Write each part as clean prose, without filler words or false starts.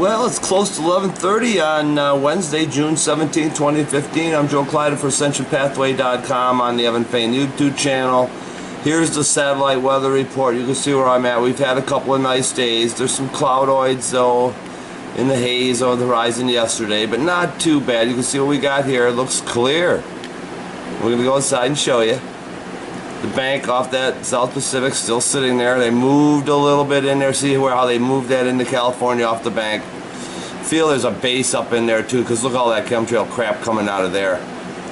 Well, it's close to 11:30 on Wednesday, June 17, 2015. I'm Joe Clyde for AscensionPathway.com on the Evan Fain YouTube channel. Here's the satellite weather report. You can see where I'm at. We've had a couple of nice days. There's some cloudoids, though, in the haze over the horizon yesterday, but not too bad. You can see what we got here. It looks clear. We're going to go inside and show you. The bank off that South Pacific still sitting there. They moved a little bit in there. See how they moved that into California off the bank. Feel there's a base up in there too, because look at all that chemtrail crap coming out of there.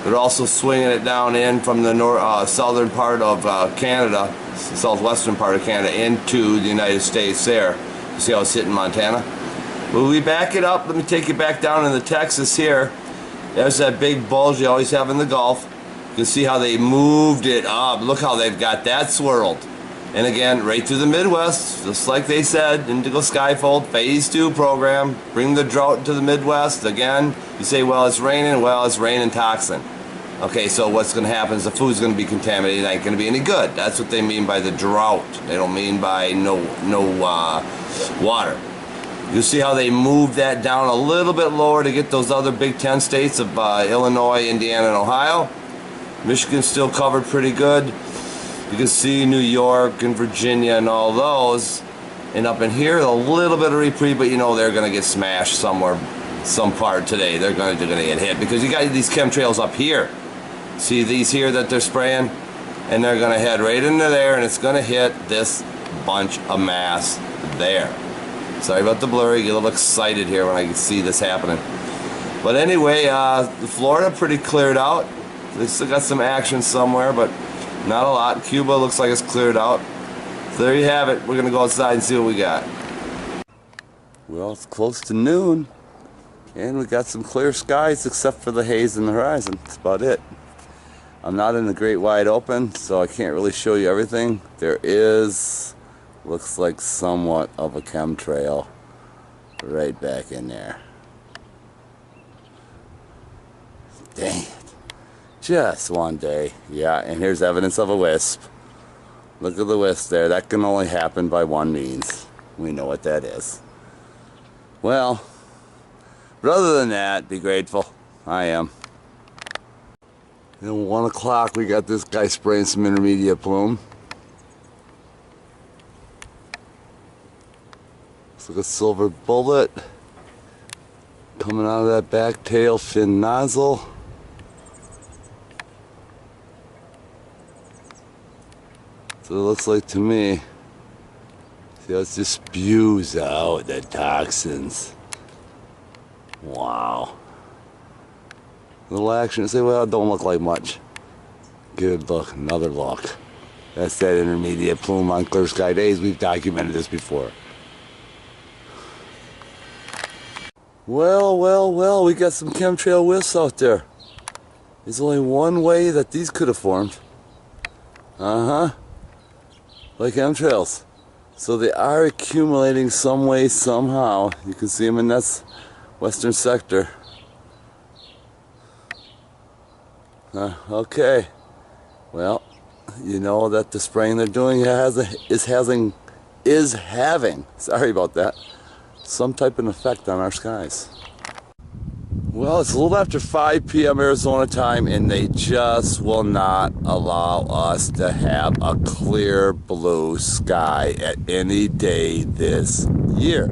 They're also swinging it down in from the southern part of Canada, southwestern part of Canada, into the United States there. You see how it's hitting Montana? Will we back it up? Let me take you back down into Texas here. There's that big bulge you always have in the Gulf. You can see how they moved it up. Look how they've got that swirled. And again, right through the Midwest, just like they said, Indigo Skyfold, Phase 2 program. Bring the drought to the Midwest. Again, you say, well, it's raining. Well, it's raining toxin. Okay, so what's going to happen is the food's going to be contaminated. It ain't going to be any good. That's what they mean by the drought. They don't mean by no water. You see how they moved that down a little bit lower to get those other Big Ten states of Illinois, Indiana, and Ohio. Michigan's still covered pretty good. You can see New York and Virginia and all those. And up in here, a little bit of reprieve, but you know they're going to get smashed somewhere, some part today. They're going to get hit because you got these chemtrails up here. See these here that they're spraying? And they're going to head right into there, and it's going to hit this bunch of mass there. Sorry about the blurry. Get a little excited here when I see this happening. But anyway, Florida pretty cleared out. They still got some action somewhere, but not a lot. Cuba looks like it's cleared out. So there you have it. We're going to go outside and see what we got. Well, it's close to noon, and we got some clear skies except for the haze in the horizon. That's about it. I'm not in the great wide open, so I can't really show you everything. There is, looks like somewhat of a chemtrail right back in there. Dang it. Just one day. Yeah, and here's evidence of a wisp. Look at the wisp there. That can only happen by one means. We know what that is. Well, but other than that, be grateful. I am. At 1 o'clock, we got this guy spraying some intermediate plume. Looks like a silver bullet coming out of that back tail fin nozzle. So it looks like to me. See how it just spews out the toxins. Wow. Little action. Say, well, it don't look like much. Good look. Another look. That's that intermediate plume on clear sky days. We've documented this before. Well, we got some chemtrail wisps out there. There's only one way that these could have formed. Like chemtrails. So they are accumulating some way, somehow. You can see them in that western sector. Okay. Well, you know that the spraying they're doing is having, sorry about that, some type of effect on our skies. Well, it's a little after 5 p.m. Arizona time, and they just will not allow us to have a clear blue sky at any day this year.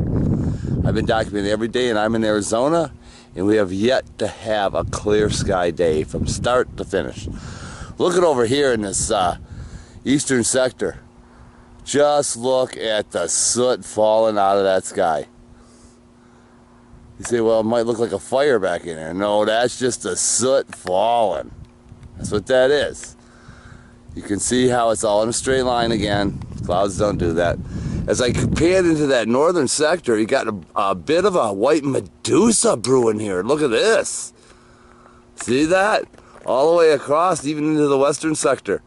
I've been documenting every day, and I'm in Arizona, and we have yet to have a clear sky day from start to finish. Look at over here in this eastern sector. Just look at the soot falling out of that sky. You say, well, it might look like a fire back in there. No, that's just the soot falling. That's what that is. You can see how it's all in a straight line again. Clouds don't do that. As I pan into that northern sector, you got a bit of a white Medusa brewing here. Look at this. See that? All the way across, even into the western sector.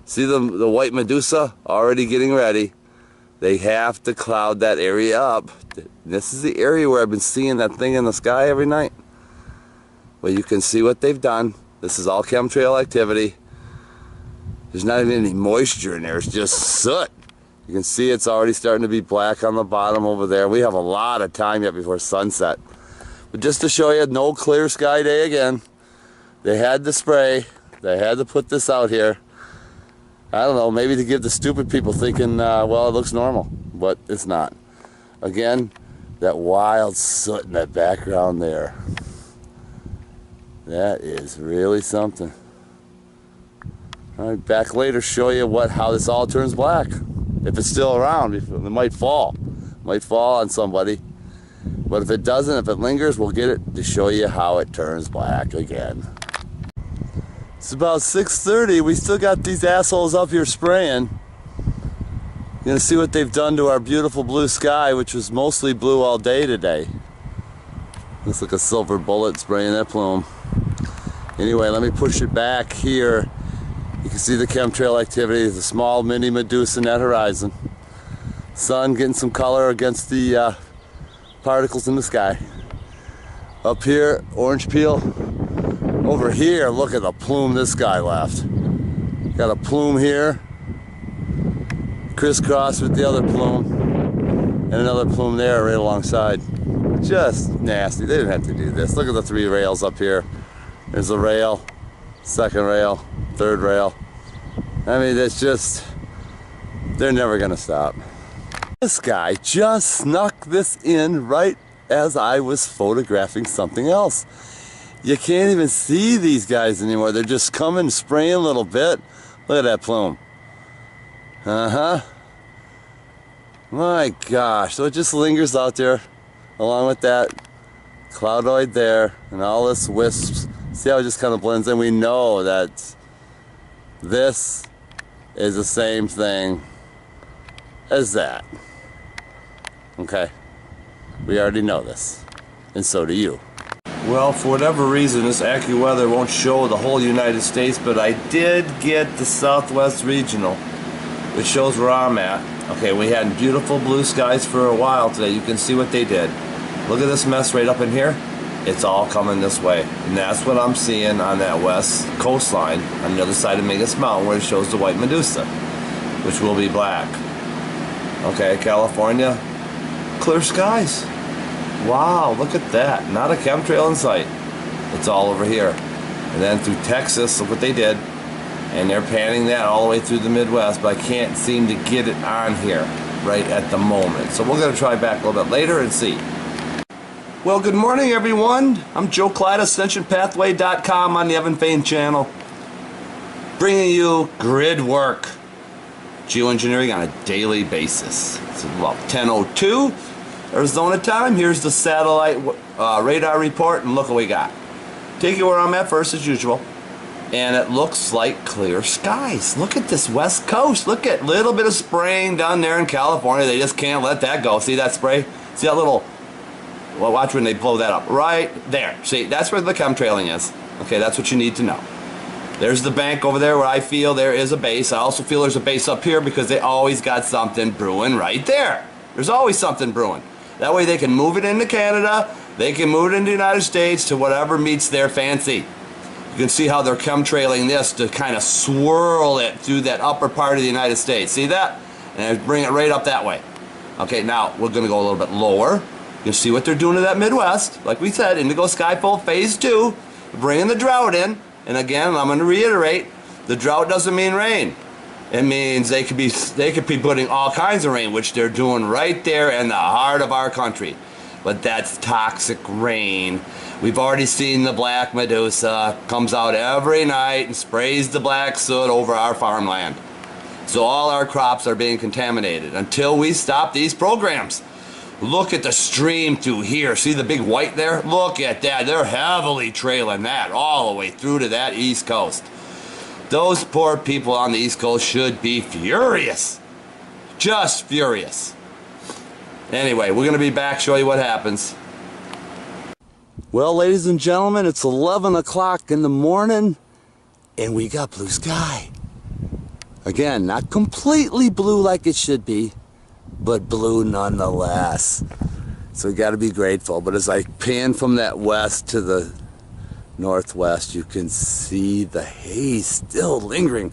See the white Medusa already getting ready. They have to cloud that area up. This is the area where I've been seeing that thing in the sky every night. Well, you can see what they've done. This is all chemtrail activity. There's not even any moisture in there. It's just soot. You can see it's already starting to be black on the bottom over there. We have a lot of time yet before sunset. But just to show you, no clear sky day again. They had to spray. They had to put this out here. I don't know, maybe to give the stupid people thinking, well, it looks normal, but it's not. Again, that wild soot in that background there. That is really something. All right, back later, show you how this all turns black. If it's still around, it might fall. It might fall on somebody. But if it doesn't, if it lingers, we'll get it to show you how it turns black again. It's about 6:30. We still got these assholes up here spraying. You're gonna see what they've done to our beautiful blue sky, which was mostly blue all day today. Looks like a silver bullet spraying that plume. Anyway, let me push it back here. You can see the chemtrail activity, the small mini Medusa in that horizon. Sun getting some color against the particles in the sky. Up here, orange peel. Over here, look at the plume this guy left. Got a plume here, crisscrossed with the other plume, and another plume there right alongside. Just nasty. They didn't have to do this. Look at the 3 rails up here. There's a rail, second rail, third rail. I mean, it's just, they're never gonna stop. This guy just snuck this in right as I was photographing something else. You can't even see these guys anymore. They're just coming, spraying a little bit. Look at that plume. My gosh. So it just lingers out there along with that cloudoid there and all this wisps. See how it just kind of blends in? We know that this is the same thing as that. Okay? We already know this. And so do you. Well, for whatever reason, this AccuWeather won't show the whole United States, but I did get the Southwest Regional, which shows where I'm at. Okay, we had beautiful blue skies for a while today. You can see what they did. Look at this mess right up in here. It's all coming this way. And that's what I'm seeing on that west coastline on the other side of Mingus Mountain, where it shows the white Medusa, which will be black. Okay, California, clear skies. Wow, look at that. Not a chemtrail in sight. It's all over here. And then through Texas, look what they did. And they're panning that all the way through the Midwest, but I can't seem to get it on here right at the moment. So we're going to try back a little bit later and see. Well, good morning, everyone. I'm Joe Clyde, AscensionPathway.com on the Evan Fain channel. Bringing you grid work. Geoengineering on a daily basis. It's about 10:02. Arizona time. Here's the satellite radar report, and look what we got. Take you where I'm at first as usual, and it looks like clear skies. Look at this west coast. Look at a little bit of spraying down there in California. They just can't let that go. See that spray? See that little, well, watch when they blow that up. Right there. See, that's where the chemtrailing is. Okay, that's what you need to know. There's the bank over there where I feel there is a base. I also feel there's a base up here because they always got something brewing right there. There's always something brewing. That way they can move it into Canada, they can move it into the United States to whatever meets their fancy. You can see how they're chemtrailing this to kind of swirl it through that upper part of the United States. See that? And bring it right up that way. Okay, now we're going to go a little bit lower. You can see what they're doing to that Midwest. Like we said, Indigo Skyfold Phase 2, bringing the drought in. And again, I'm going to reiterate, the drought doesn't mean rain. It means they could be putting all kinds of rain, which they're doing right there in the heart of our country. But that's toxic rain. We've already seen the black Medusa comes out every night and sprays the black soot over our farmland. So all our crops are being contaminated until we stop these programs. Look at the stream through here. See the big white there? Look at that. They're heavily trailing that all the way through to that East Coast. Those poor people on the East Coast should be furious. Just furious. Anyway, we're going to be back, show you what happens. Well, ladies and gentlemen, it's 11 o'clock in the morning, and we got blue sky. Again, not completely blue like it should be, but blue nonetheless. So we got to be grateful. But as I pan from that west to the northwest, you can see the haze still lingering.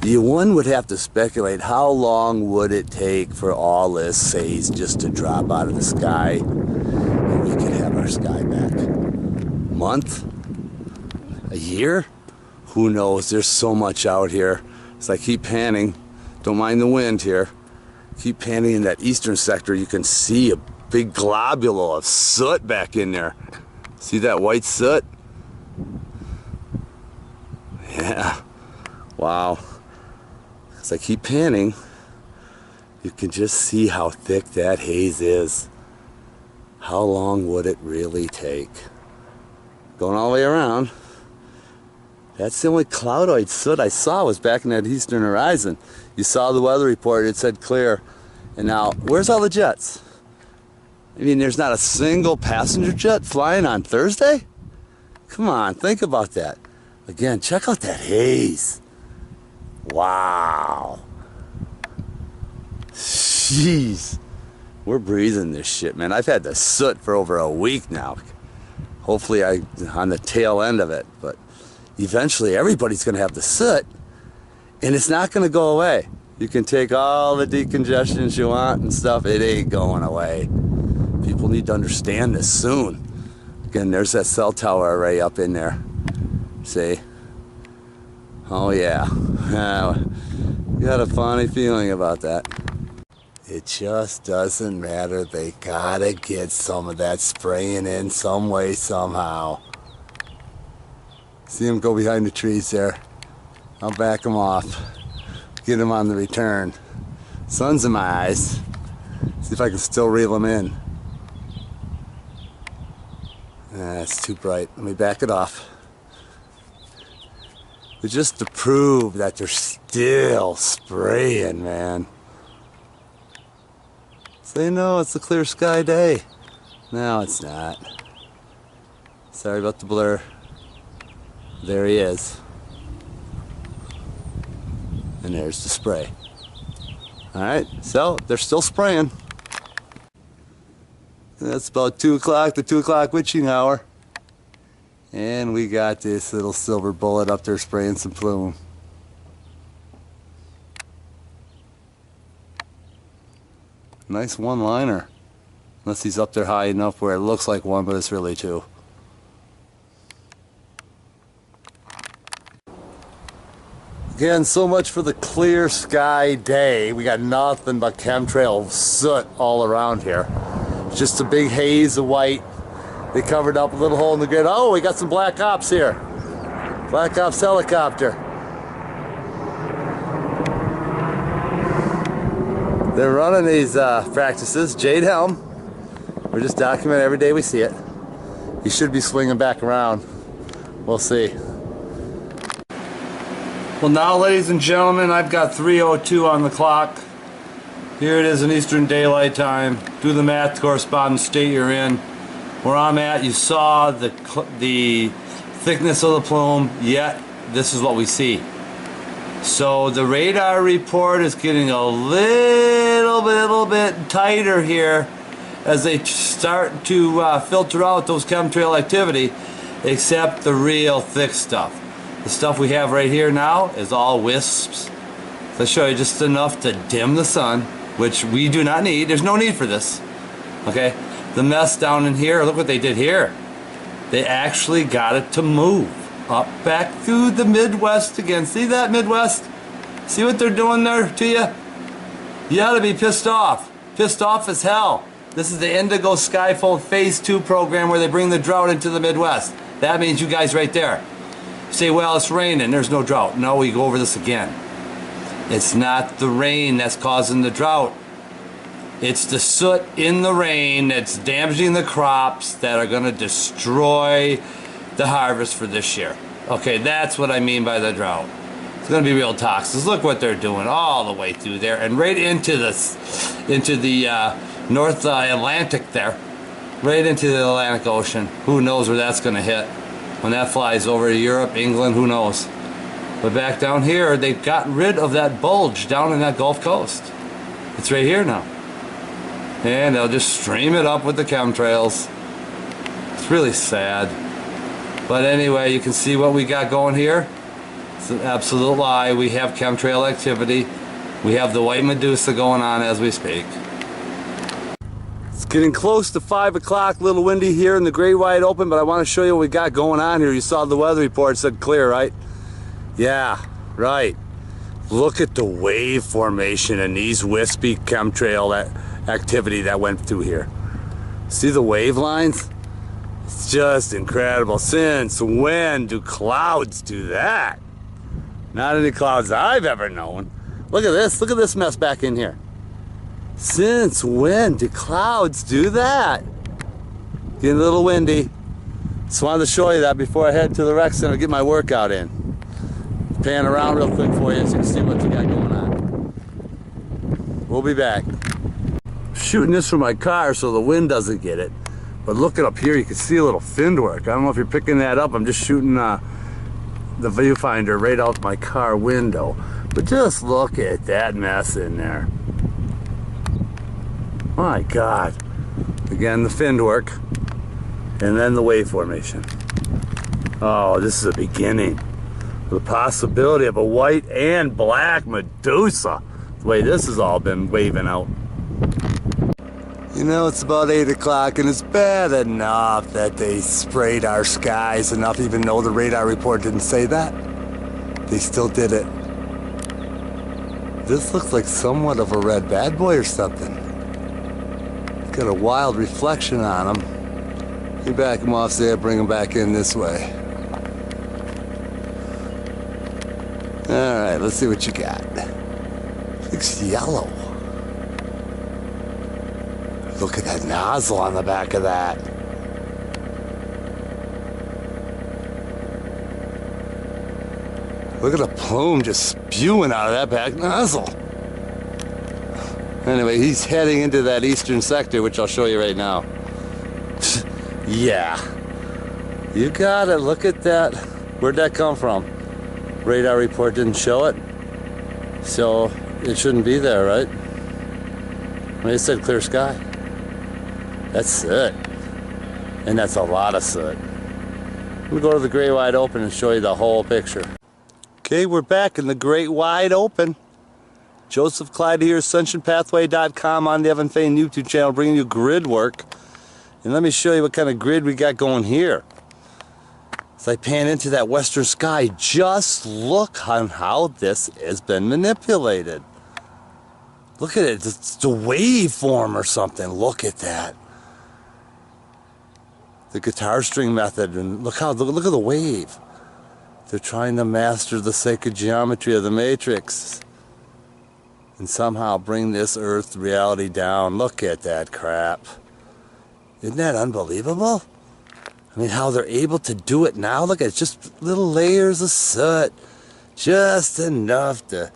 One would have to speculate, how long would it take for all this haze just to drop out of the sky and we could have our sky back? A month? A year? Who knows? There's so much out here. As I keep panning, don't mind the wind here, keep panning in that eastern sector, you can see a big globule of soot back in there. See that white soot? Yeah. Wow. As I keep panning, you can just see how thick that haze is. How long would it really take? Going all the way around. That's the only cloudoid soot I saw was back in that eastern horizon. You saw the weather report, it said clear. And now, where's all the jets? I mean, there's not a single passenger jet flying on Thursday? Come on, think about that. Again, check out that haze. Wow. Jeez. We're breathing this shit, man. I've had the soot for over a week now. Hopefully I'm on the tail end of it, but eventually everybody's going to have the soot, and it's not going to go away. You can take all the decongestions you want and stuff, it ain't going away. People need to understand this soon. Again, there's that cell tower array up in there. See? Oh yeah. Got a funny feeling about that. It just doesn't matter. They gotta get some of that spraying in some way, somehow. See them go behind the trees there. I'll back them off. Get them on the return. Sun's in my eyes. See if I can still reel them in. It's too bright. Let me back it off. But just to prove that they're still spraying, man. Say no, it's a clear sky day. No, it's not. Sorry about the blur. There he is. And there's the spray. Alright, so they're still spraying. That's about 2 o'clock, the 2 o'clock witching hour. And we got this little silver bullet up there spraying some plume. Nice one-liner. Unless he's up there high enough where it looks like one, but it's really two. Again, so much for the clear sky day. We got nothing but chemtrail soot all around here. Just a big haze of white. They covered up a little hole in the grid. Oh, we got some Black Ops here. Black Ops helicopter. They're running these practices. Jade Helm. We're just documenting every day we see it. He should be swinging back around. We'll see. Well, now, ladies and gentlemen, I've got 3:02 on the clock. Here it is in Eastern Daylight Time. Do the math, corresponding state you're in. Where I'm at, you saw the thickness of the plume, yet this is what we see. So the radar report is getting a little bit tighter here as they start to filter out those chemtrail activity, except the real thick stuff. The stuff we have right here now is all wisps. So I'll show you just enough to dim the sun, which we do not need. There's no need for this. Okay? The mess down in here, look what they did here. They actually got it to move up back through the Midwest again. See that, Midwest? See what they're doing there to you? You ought to be pissed off. Pissed off as hell. This is the Indigo Skyfold Phase 2 program where they bring the drought into the Midwest. That means you guys right there. You say, well, it's raining, there's no drought. No, we go over this again. It's not the rain that's causing the drought. It's the soot in the rain that's damaging the crops that are going to destroy the harvest for this year. Okay, that's what I mean by the drought. It's going to be real toxic. Look what they're doing all the way through there and right into the North Atlantic there. Right into the Atlantic Ocean. Who knows where that's going to hit. When that flies over to Europe, England, who knows. But back down here, they've gotten rid of that bulge down in that Gulf Coast. It's right here now. And they'll just stream it up with the chemtrails. It's really sad. But anyway, you can see what we got going here. It's an absolute lie. We have chemtrail activity. We have the white Medusa going on as we speak. It's getting close to 5 o'clock, a little windy here in the great wide open, but I want to show you what we got going on here. You saw the weather report said clear, right? Yeah, right. Look at the wave formation and these wispy chemtrail activity that went through here. See the wave lines? It's just incredible. Since when do clouds do that? Not any clouds I've ever known. Look at this mess back in here. Since when do clouds do that? Getting a little windy. Just wanted to show you that before I head to the rec center to get my workout in. Pan around real quick for you so you can see what you got going on. We'll be back. Shooting this from my car so the wind doesn't get it. But looking up here, you can see a little fin work. I don't know if you're picking that up. I'm just shooting the viewfinder right out my car window. But just look at that mess in there. My God. Again, the fin work. And then the wave formation. Oh, this is a beginning. The possibility of a white and black Medusa. The way this has all been waving out. You know, it's about 8 o'clock and it's bad enough that they sprayed our skies enough, even though the radar report didn't say that. They still did it. This looks like somewhat of a red bad boy or something. It's got a wild reflection on him. You back him off there, bring him back in this way. Alright, let's see what you got. Looks yellow. Look at that nozzle on the back of that. Look at the plume just spewing out of that back nozzle. Anyway, he's heading into that eastern sector, which I'll show you right now. Yeah. You got it. Look at that. Where'd that come from? Radar report didn't show it. So it shouldn't be there, right? I mean, it said clear sky. That's soot. And that's a lot of soot. Let me go to the great wide open and show you the whole picture. Okay, we're back in the great wide open. Joseph Clyde here, ascensionpathway.com on the Evan Fain YouTube channel, bringing you grid work. And let me show you what kind of grid we got going here. As I pan into that western sky, just look on how this has been manipulated. Look at it, it's the waveform or something. Look at that. The guitar string method, and look at the wave. They're trying to master the sacred geometry of the matrix and somehow bring this earth reality down. Look at that crap. Isn't that unbelievable? I mean, how they're able to do it now. Look at it, just little layers of soot. Just enough to...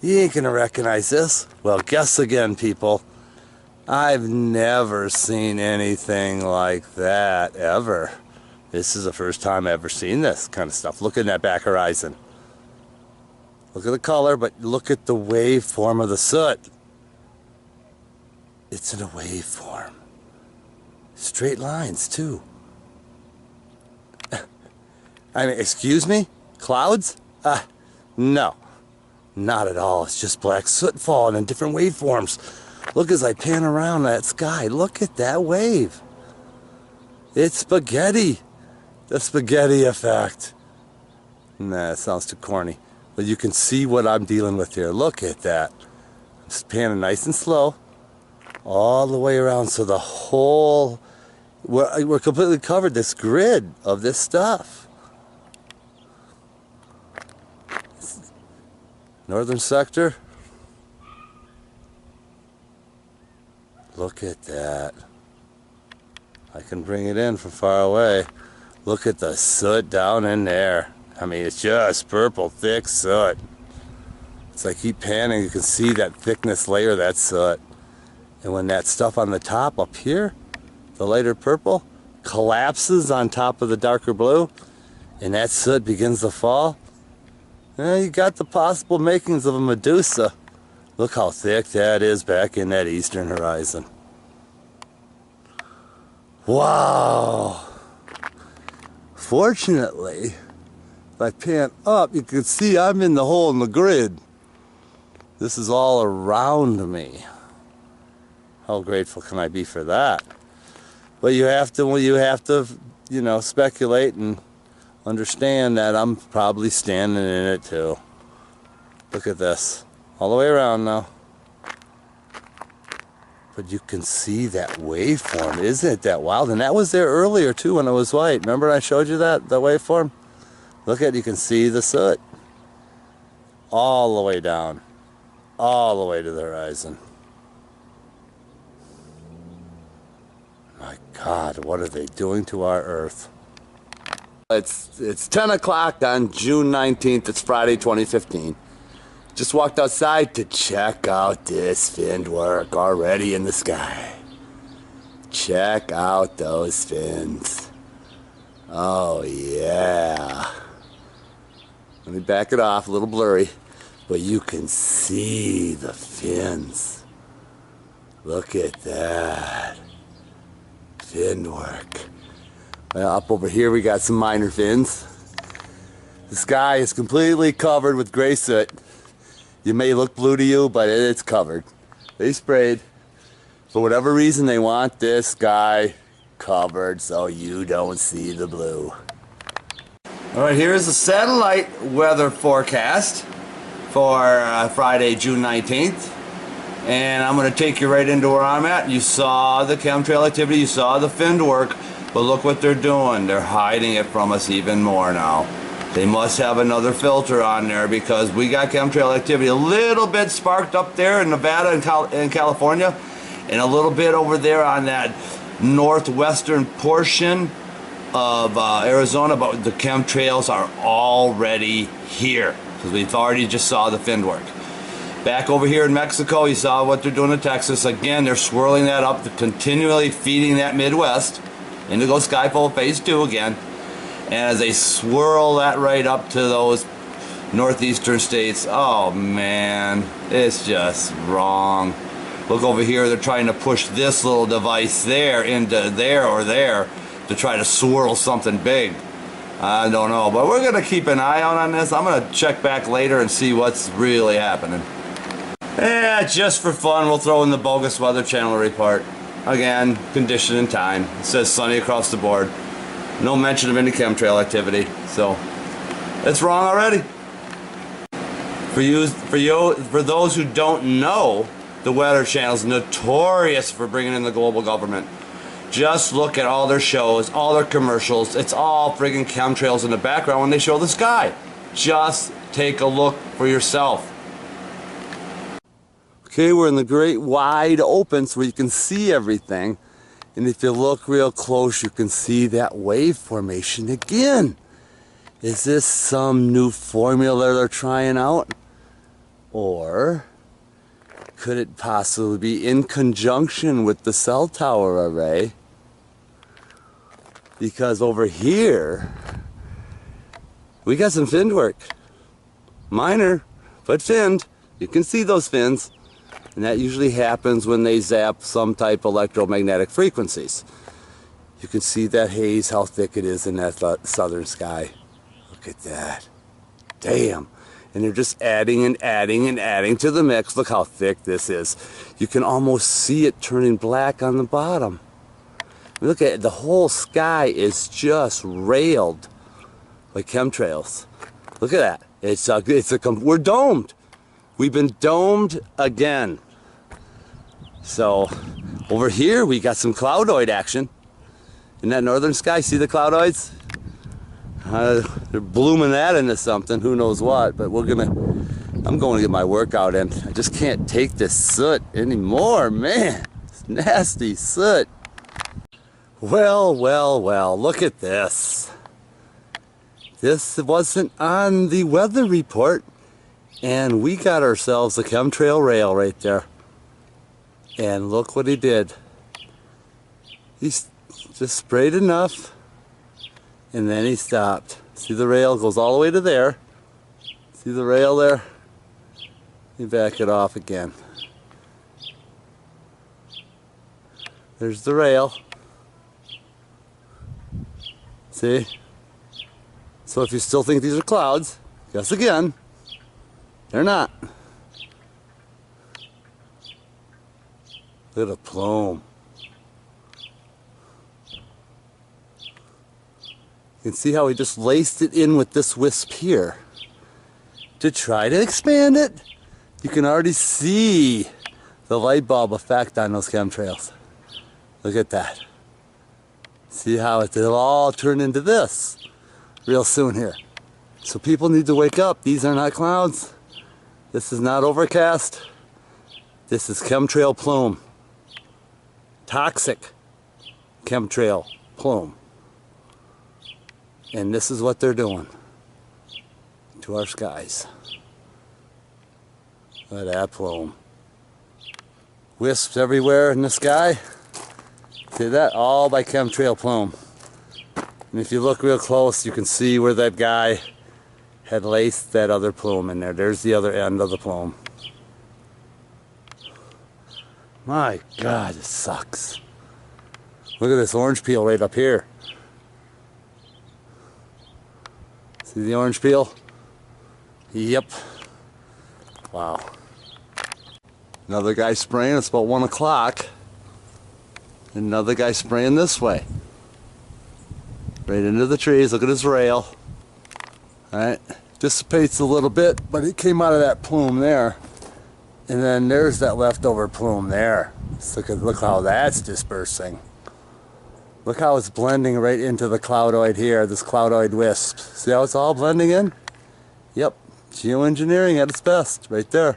You ain't gonna recognize this. Well, guess again, people. I've never seen anything like that, ever. This is the first time I've ever seen this kind of stuff. Look at that back horizon. Look at the color, but look at the waveform of the soot. It's in a waveform. Straight lines, too. I mean, excuse me? Clouds? No. Not at all. It's just black soot falling in different waveforms. Look as I pan around that sky. Look at that wave. It's spaghetti. The spaghetti effect. Nah, it sounds too corny. But you can see what I'm dealing with here. Look at that. I'm just panning nice and slow. All the way around. So the whole... We're completely covered, this grid of this stuff. Northern sector. Look at that. I can bring it in from far away. Look at the soot down in there. I mean, it's just purple, thick soot. It's like keep panning, you can see that thickness layer of that soot. And when that stuff on the top up here, the lighter purple, collapses on top of the darker blue, and that soot begins to fall, you got the possible makings of a Medusa. Look how thick that is back in that eastern horizon. Wow. Fortunately, I pan up, you can see I'm in the hole in the grid. This is all around me. How grateful can I be for that? But you have to, you know, speculate and understand that I'm probably standing in it too. Look at this. All the way around now. But you can see that waveform. Isn't it that wild? And that was there earlier too when it was white. Remember I showed you that waveform? Look at it, you can see the soot. All the way down. All the way to the horizon. My God, what are they doing to our Earth? It's 10 o'clock on June 19th. It's Friday 2015. Just walked outside to check out this finned work already in the sky. Check out those fins. Oh yeah. Let me back it off, a little blurry, but you can see the fins. Look at that. Fin work. Well, up over here we got some minor fins. The sky is completely covered with gray soot. You may look blue to you, but it's covered. They sprayed. For whatever reason, they want this sky covered so you don't see the blue. All right, here's the satellite weather forecast for Friday, June 19th. And I'm going to take you right into where I'm at. You saw the chemtrail activity, you saw the finned work, but look what they're doing. They're hiding it from us even more now. They must have another filter on there because we got chemtrail activity a little bit sparked up there in Nevada and California, and a little bit over there on that northwestern portion of Arizona, but the chemtrails are already here because we've already just saw the finned work. Back over here in Mexico, you saw what they're doing in Texas. Again, they're swirling that up, they're continually feeding that Midwest. Indigo Skyfold phase 2 again. And as they swirl that right up to those northeastern states, oh man, it's just wrong. Look over here, they're trying to push this little device there into there or there to try to swirl something big. I don't know, but we're going to keep an eye out on this. I'm going to check back later and see what's really happening. Yeah, just for fun, we'll throw in the bogus Weather Channel report. Again, condition and time. It says sunny across the board. No mention of any chemtrail activity, so it's wrong already. For those who don't know, the Weather Channel's notorious for bringing in the global government. Just look at all their shows, all their commercials. It's all friggin' chemtrails in the background when they show the sky. Just take a look for yourself. Okay, we're in the great wide open so you can see everything. And if you look real close, you can see that wave formation again. Is this some new formula they're trying out? Or could it possibly be in conjunction with the cell tower array? Because over here, we got some finned work. Minor, but finned. You can see those fins. And that usually happens when they zap some type of electromagnetic frequencies. You can see that haze, how thick it is in that southern sky. Look at that. Damn. And they're just adding and adding and adding to the mix. Look how thick this is. You can almost see it turning black on the bottom. Look at it. The whole sky is just railed by chemtrails. Look at that. We're domed. We've been domed again. So over here we got some cloudoid action in that northern sky. See the cloudoids? They're blooming that into something, who knows what, but I'm going to get my workout in. I just can't take this soot anymore, man. It's nasty soot. Well, look at this. This wasn't on the weather report. And we got ourselves a chemtrail rail right there. And look what he did. He just sprayed enough, and then he stopped. See the rail goes all the way to there. See the rail there? You back it off again. There's the rail. See? So if you still think these are clouds, guess again. They're not. Look at the plume. You can see how he just laced it in with this wisp here to try to expand it. You can already see the light bulb effect on those chemtrails. Look at that. See how it'll all turn into this real soon here. So people need to wake up. These are not clouds. This is not overcast. This is chemtrail plume. Toxic chemtrail plume. And this is what they're doing to our skies. Look at that plume. Wisps everywhere in the sky. See that? All by chemtrail plume. And if you look real close, you can see where that guy had laced that other plume in there. There's the other end of the plume. My God, it sucks. Look at this orange peel right up here. See the orange peel? Yep. Wow. Another guy spraying. It's about 1 o'clock. Another guy spraying this way. Right into the trees. Look at his rail. Alright. Dissipates a little bit, but it came out of that plume there. And then there's that leftover plume there. So look how that's dispersing. Look how it's blending right into the cloudoid here, this cloudoid wisp. See how it's all blending in? Yep, geoengineering at its best, right there.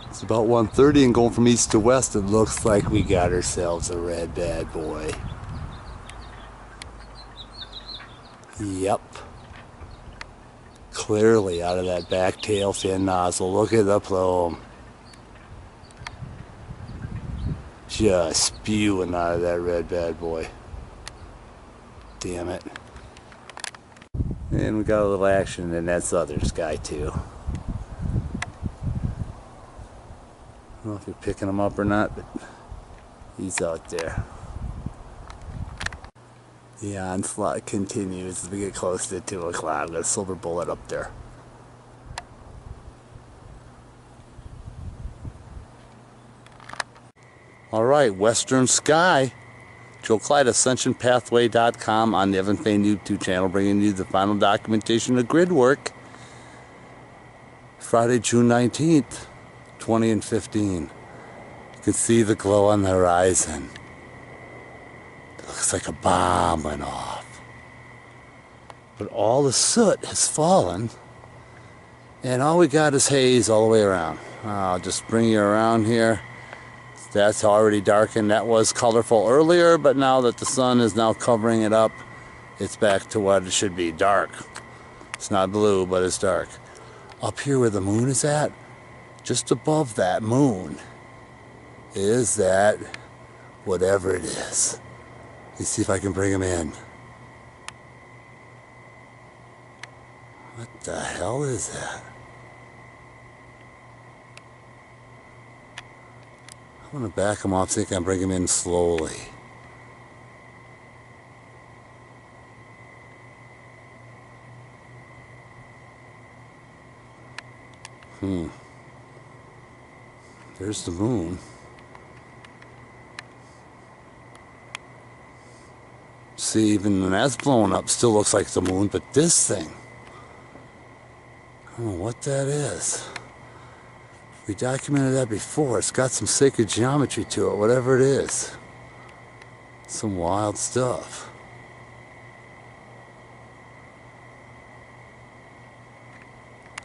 It's about 1:30 and going from east to west, it looks like we got ourselves a red bad boy. Yep. Clearly out of that back tail fin nozzle. Look at the plume. Just spewing out of that red bad boy. Damn it. And we got a little action in that southern sky too. I don't know if you're picking him up or not, but he's out there. The onslaught continues as we get close to 2 o'clock. Got a silver bullet up there. Alright, Western Sky. Joe Clyde, AscensionPathway.com on the Evan Fain YouTube channel, bringing you the final documentation of grid work. Friday, June 19th, 20 and 15. You can see the glow on the horizon. It looks like a bomb went off. But all the soot has fallen, and all we got is haze all the way around. I'll just bring you around here. That's already darkened. That was colorful earlier, but now that the sun is now covering it up, it's back to what it should be, dark. It's not blue, but it's dark. Up here where the moon is at, just above that moon, is that whatever it is. Let's see if I can bring him in. What the hell is that? I'm going to back him off so I can bring him in slowly. There's the moon. See, even when that's blowing up, still looks like the moon, but this thing, I don't know what that is. We documented that before. It's got some sacred geometry to it, whatever it is. Some wild stuff.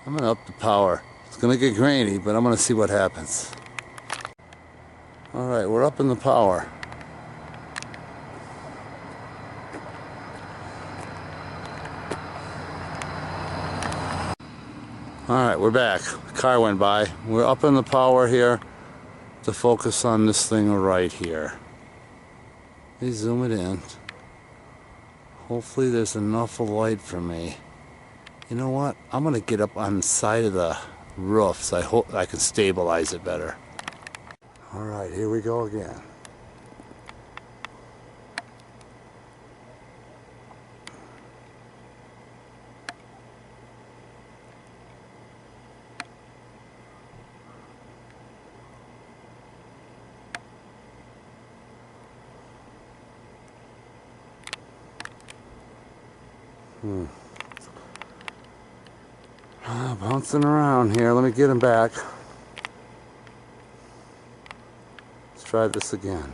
I'm gonna up the power. It's gonna get grainy, but I'm gonna see what happens. Alright, we're up in the power. Alright, we're back. The car went by. We're up in the power here to focus on this thing right here. Let me zoom it in. Hopefully there's enough light for me. You know what? I'm going to get up on the side of the roof so I hope I can stabilize it better. Alright, here we go again. Bouncing around here. Let me get him back. Let's try this again.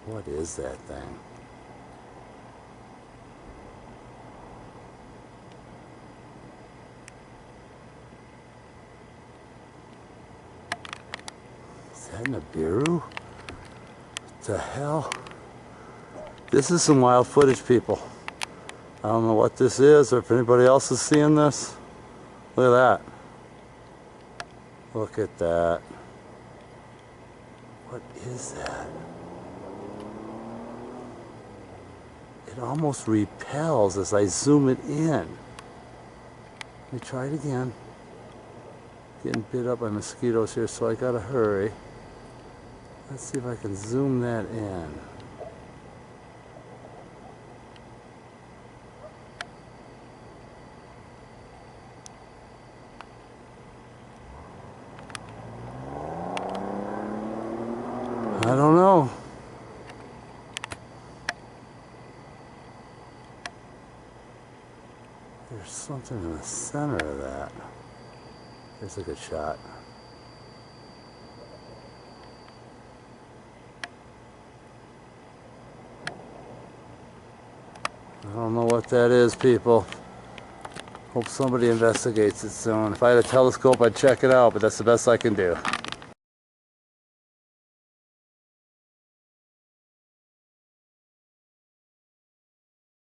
What is that thing? Is that Nibiru? What the hell? This is some wild footage, people. I don't know what this is or if anybody else is seeing this. Look at that. Look at that. What is that? It almost repels as I zoom it in. Let me try it again. Getting bit up by mosquitoes here, so I gotta hurry. Let's see if I can zoom that in. I don't know. There's something in the center of that. There's a good shot. I don't know what that is, people. Hope somebody investigates it soon. If I had a telescope, I'd check it out, but that's the best I can do.